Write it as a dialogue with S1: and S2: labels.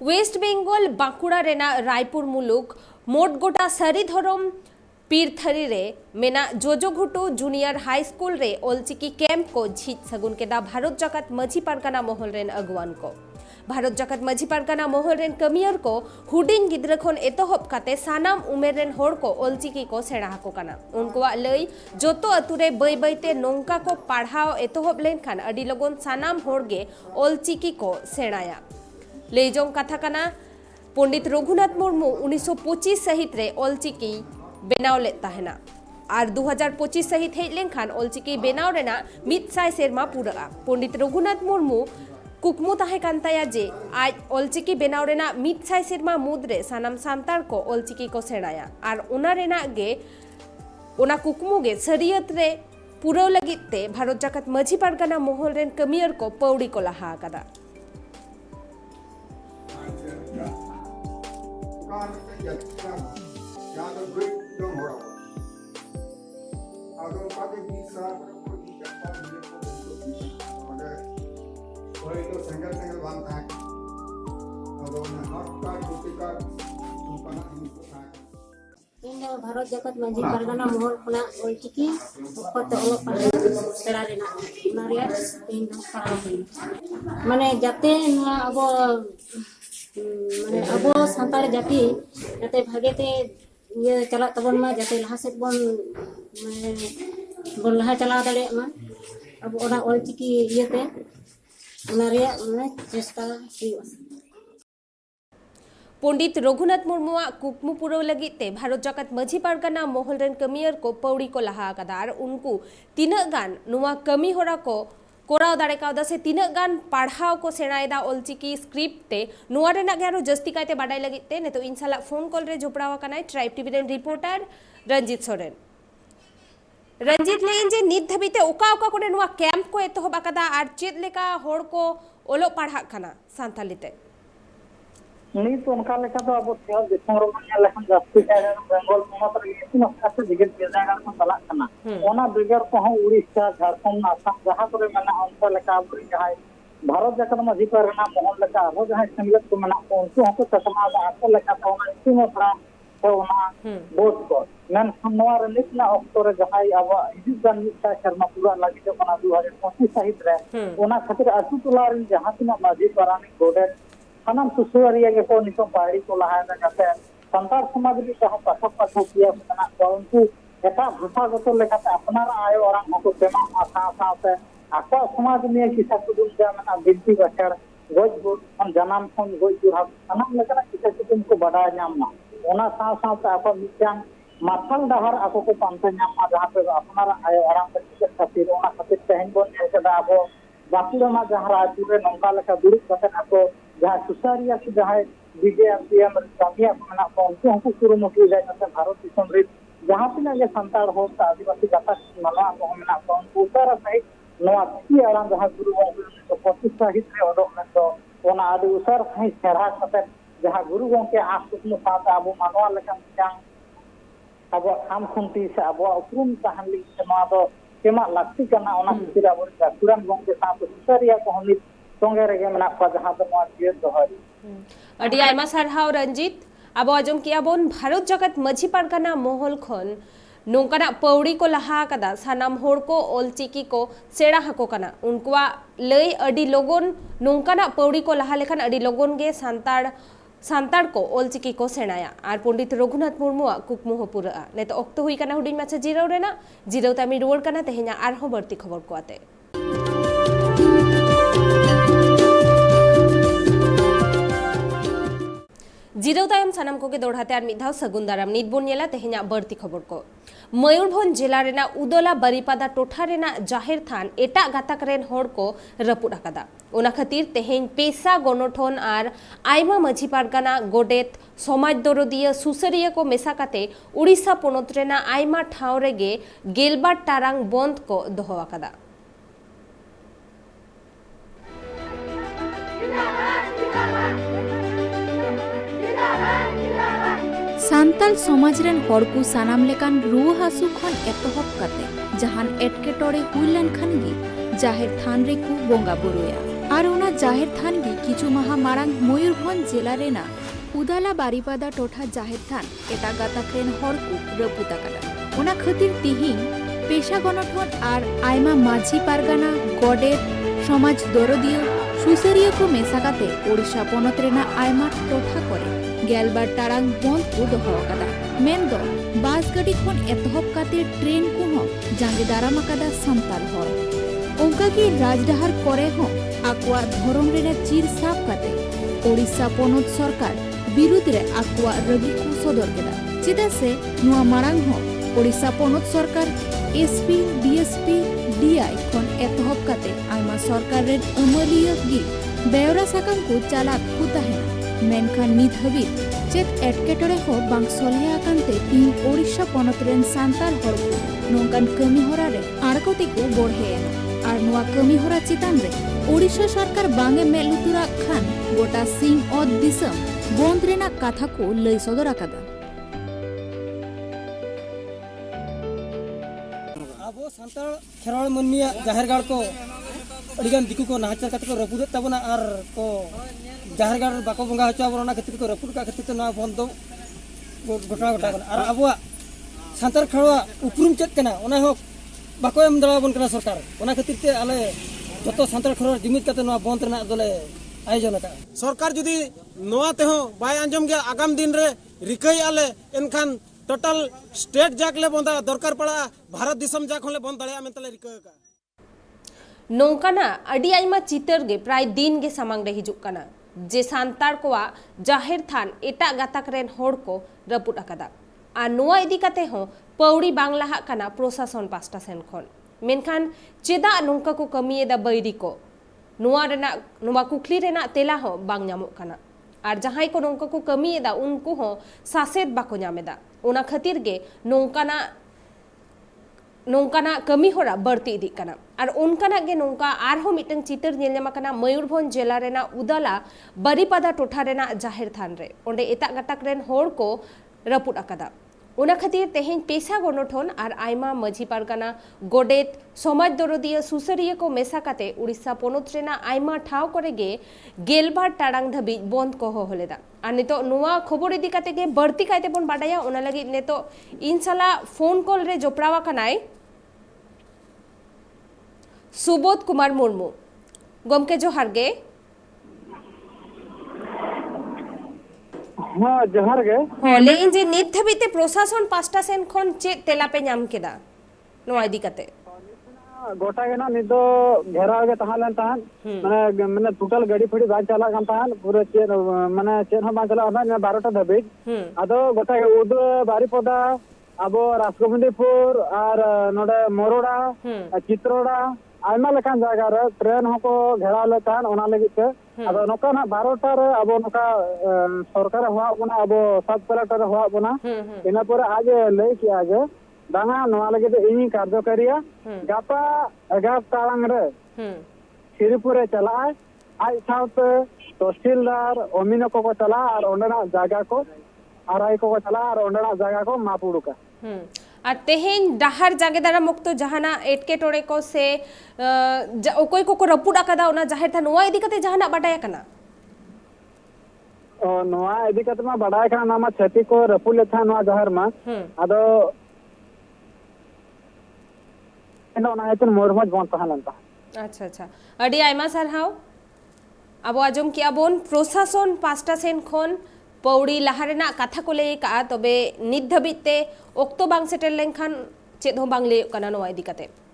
S1: Waste Bengal Bankura Raina Raipur मुलुक मोट गोटा सारी धरम पीरथरी रे मेना जोजोघुटू जूनियर हाई स्कूल रे ओलचिकी कैंप को झीज सगुन केदा भारत जाकात माझी पारगाना महल रेन अगुवान को भारत जाकात माझी पारगाना महल रेन कमियर को हुडिंग गिद्रा खन एतोहब काते सानाम उमेर रेन होड़ को ओलचिकी को सेड़ा हाको काना उनकुआ लई जोतो अतुरे बै बैते नोंका को पढ़ाओ एतोहब लेनखान अडी लगन सानाम होड़गे ओलचिकी को सेड़ाया लेजोंग कथा काना पंडित रघुनाथ मुर्मू 1925 सहित रे ओलचिकी बेनाव ले तहना और 2025 सहित हेज लेनखान ओलचिकी बेनाव रेना 100 सेरमा पूरा पंडित रघुनाथ मुर्मू कुकमु ताहे कान ताया जे आज ओलचिकी बेनाव रेना 100 सेरमा मुद्रे सानाम सांतार को ओलचिकी को सेड़ाया और उना रेना गे उना कुकमु गे सरियत रे पूरा लगिते भारत जाकात माझी पारगाना महल रेन कमियर को पौड़ी को लहा कदा
S2: भारत जाकात माझी पारगाना महल खुना ओलचिकी पत ओलक पढ़ा सेड़ा रेना नारिया इन पढ़ा माने जाते अब माने अब सानतार जाति जाते भागेते ये चला तबन मा जाते लहा सेट बन माने बन लहा चला दाड़े मा अब ओना ओलचिकी इयते नारिया माने चेष्टा हुआ
S1: पंडित रघुनाथ मुर्मुआ कुकमु पुरव लगिते भारत जाकात माझी पारगाना महल रेन कमियर को पौड़ी को लहा कदा और उनको तीना गान नुआ कमी होरा को कोराव दाड़े कावदा से तीना गान पढ़ाव को सेणायदा ओलचिकी स्क्रिप्ट ते नुआ रेना गे आरो जस्ती कायते बाडाय लगिते ने तो इन साला फोन कॉल रे जोपड़ावा कनाय ट्राइब टीवी रेन रिपोर्टर रंजीत सोरेन रंजीत लेन जे नित धबिते ओका ओका कोने नुआ कैंप को एतोहब आकादा आर चेद लेका होड़ को ओलो पढ़ा खाना सांतालीते
S3: नीत उनका लेखा तो अब सियाल दिसंबर में लेखन जास्ती जायगा बेंगल पोनत रे इतनी मक्का से दिगत जायगा को चलाक कना ओना बिगर को हम उड़ीसा झारखंड आसाम जहां करे मना उनका लेखा बरी जहां भारत जाकन माझी पारगाना महल लेखा हो जहां संगत को मना को उनको हमको चश्मा दा आपको लेखा तो इतनी मोथरा तो ओना बोट को मन नवा रे ना अक्टोबर जहां अब हिजुगान मिसा शर्मा पूरा लगी जो कना 2025 सहित रे ओना खातिर अतु टोला रे जहां तिना माझी पारानी गोडे सानाम सुसुवारिया के को नितो पाड़ी को लहा जाते संतार समाज रे जहां पाठक पाठक किया मना को उनको एटा भाषागत लेखाते अपनार आयो और हमको तेमा आशा आशा से आको समाज में किसा कुदुम जा मना बिनती बचर गोजबुर हम जनाम खन गोजबुर हम सानाम लेकना किसा कुदुम को बड़ा नामना ओना सा सा से आपा मिटांग माथल डहर आको को पांते नाम जहां पे अपनार आयो और हम किसा खातिर ओना खातिर तेहन बोन एटा आबो बाकुड़ा मा जहां रायपुर रे नंका लेखा दुरुक कते आको जहां सुसारिया से जहां बीजेएमपीएम कामिया मना को उनको हमको कुरुमुखी जाय भारत दिसम रे जहां तिना ये संताड़ हो आदिवासी गाता मना को मना को उनको उतारा सहित नवा की आराम जहां गुरु को 25 सहित रे ओडो में तो ओना आदि उसार सहित सेरा कते जहां गुरु के आस कुनु साथ आबो मानवा लेखा जांग अब हम खुंती से अब उपरुम तहली नवा दो केमा लागती कना ओना खातिर अब कुरान गंगे साथ सुसारिया को हम संगे रेगे मना को जहां तो नवा जियो दोहरी
S1: अडी आयमा सरहाव रंजीत अब आजम किया बोन भारत जाकात माझी पारगाना महल खन नोंकाना पौड़ी को लहा कदा सानाम होड़ को ओलचिकी को सेड़ा हको कना उनकुआ लई अडी लोगन नोंकाना पौड़ी को लहा लेखान अडी लोगन गे सांताड़ को ओलचिकी को सेणाया और पंडित रघुनाथ मुर्मुआ कुकमु हो पूरा ने तो अक्तो हुई कना हुडिन माछा जिराव रेना जिराव तामी रुवाड़ कना तेहेना आरहो बर्ती खबर को आते जिराव तायम सानाम को के दौड़ाते और मिधाव सगुन दाराम नित बोन नेला तेहेना बर्ती खबर को मयूरभंज जिला रेना उदला बरीपादा टोठा रेना जाहिर थान एटा गाताक रेन होड़ को रपुड़ आकादा ओना खातिर तेहेन पेशा गणठन और आयमा माझी पारगाना गोडेत समाज दरदिया सुसरिया को मेसा काते उड़ीसा पोनत रेना आयमा ठाव रेगे गेलबार टारांग बंद को दोहो आकादा
S4: सान्ताल समाज रेन हर को सानाम लेकान रुआ हासु खन एतहब काते जहान एटकेटोड़े हुई लेन खान गे जाहिर थान रे को बोंगा बुरुया। और उना जाहिर थान गी किछु माहा मारांग मयूरभंज जिला रेना उदाला बारीपादा टोठा जाहिर थान एटा गाताक रेन हर को रपुत आकादा उना खातिर तिहिन पेशा गणठन और आयमा माझी पारगाना गडेर समाज दरदियो सुसरिया को मेसा काते ओडिशा पनत रेना आयमा टोठा करे गेलबार टारांग बंद को दोहो आकादा मेनदो बास गाड़ी खन एतहब काते ट्रेन को हो जांगे दाराम आकादा संताल हर ओंका की राजडाहार करे हो आकुआ धरम रेना चीर साफ काते ओडिशा पनत सरकार विरुद्ध रे आकुआ रगी को सदर केदा चेदा से नुआ मारांग हो ओडिशा पनत सरकार एसपी डीएसपी डीआई खन एतहब काते आयमा सरकार रे अमलिया गी बेवरा साकाम को चालाक को ताहेना मेनखान नित हाबिब चेत एटकेटरे हो बांग सलहे आकांते ती ओडिशा पनत रेन सांताल हर को नोंकान कमी होरा रे आड़कोती को बढ़ेना और नुआ कमी होरा चितान रे ओडिशा सरकार बांगे मेलुतुरा खान गोटा सिंह अद दिसम बंद रेना कथा को लई सदर आकादा
S5: अब सानताल खेरवाल मन्निया जाहेरगाड़ को अड़ीगान दिकु को नाचार काते को रपुद ताबना और को जाहेरगाड़ बाको बंगा हचा बरना खातिर को रपुद का खातिर ना बंद घटना घटा और अब सानताल खेरवा उपरुम चेत कना ओना हो बाको एम दड़ा बन कना सरकार ओना खातिर ते आले जतो सानताल खेरवा जिमित काते ना बंद रेना दले आयोजन का सरकार जुदी नोआ ते हो बाय आंजम गया आगाम दिन रे रिकई आले एनखान टोटल स्टेट जाकले बंदा दरकार पड़ा भारत दिसम जाकले बंद दड़े मेंतले रिकई का
S1: नौकाना अडी आइमा चितर गे प्राय दिन गे सामांग रे हिजुक कना जे सांतार कोआ जाहिर थान एटा गाताक रेन होड़ को रपुट आकादा आ नोआ इदी काते हो पौड़ी बांग्ला हा कना प्रशासन पास्टा सेन खन मेनखान चेदा नौका को कमिएदा बैरी को नुआ कुकली रेना तेला हो बांग ᱧᱟᱢᱚᱜ कना और जहां को नौका को कमिएदा उनको हो सासेद बाको ᱧᱟᱢᱮदा उना खातिर गे नौकाना कमी होरा बढ़ती इदी कना और उनकाना गे नौका आरहो मिटन चितर नेल ᱧᱟᱢ कना मयूरभंज जिला रेना उदाला बारीपादा टोठा रेना जाहिर थान रे ओंडे एता गटाक रेन होड़ को रपुट आकादा उना खातिर तेहेन पेशा गणठन और आयमा माझी पारगाना गोडेत समाज दरदिया सुसरिया को मेसा काते उड़ीसा पनत रेना आयमा ठाव करे गे गेलबार टारांग धाबी बंद को होलेदा और नितो नुआ खबर इदी काते गे बढ़ती कायते बन बाडाया उना लगी नितो इनशाला फोन कॉल रे जोपड़ावा कनाय सुबोध कुमार मुर्मू गमके जोहार गे
S3: हाँ जोहार गे
S1: ले इन जे नित धबिते प्रशासन पास्टा सेन खन चे तेला पे ᱧᱟᱢ केदा नोआ इदी काते
S3: गोटा गे ना निदो घेराव गे तहालन तहान माने माने टोटल गाड़ी फड़ी बा चला कान तहान पूरा चेन माने चेन हो बा चला ना 12टा धबिज आदो गोटा गे उद बारीपदा अबो रासगोविंदपुर और नोडे मोरोड़ा चित्रोड़ा आयमा लेकान जायगा रे ट्रेन होको घेराव ले तहान ओना लगी ते अब नोका ना 12टा रे अब नोका सरकार हुआ बना अब सब कलेक्टर हुआ बना इना पर आज लई कि आज दांगा नोआ लगे तो इनी कार्यकारिया गापा 11 टांग रे श्रीपुरे चला आज साउते तहसीलदार अमीनो को चला और ओंडना जागा को आरआई को चला और ओंडना जागा को मापुडुका
S1: और तेहेन डाहर जागेदारा मुक्त जहाना एटकेटोड़े को से ओकोय को रपुट आकादा ओना जाहिर था नोआ इदी कते जहाना बाडाया कना
S3: नोआ इदी कते मा बाडाया कना नामा छति को रपुट लेथा नोआ जाहिर मा आदो एनो ना एतन मोरमज बन तहालंता
S1: अच्छा अच्छा अडी आयमा सरहाव अब आजम किया बोन प्रशासन पास्टा सेन खन पौड़ी लहारेना कथा को ले का तबे नित धबिते ओक्तो बांग सेटल लेनखान चेद हो बांग ले कना नोआ इदी कते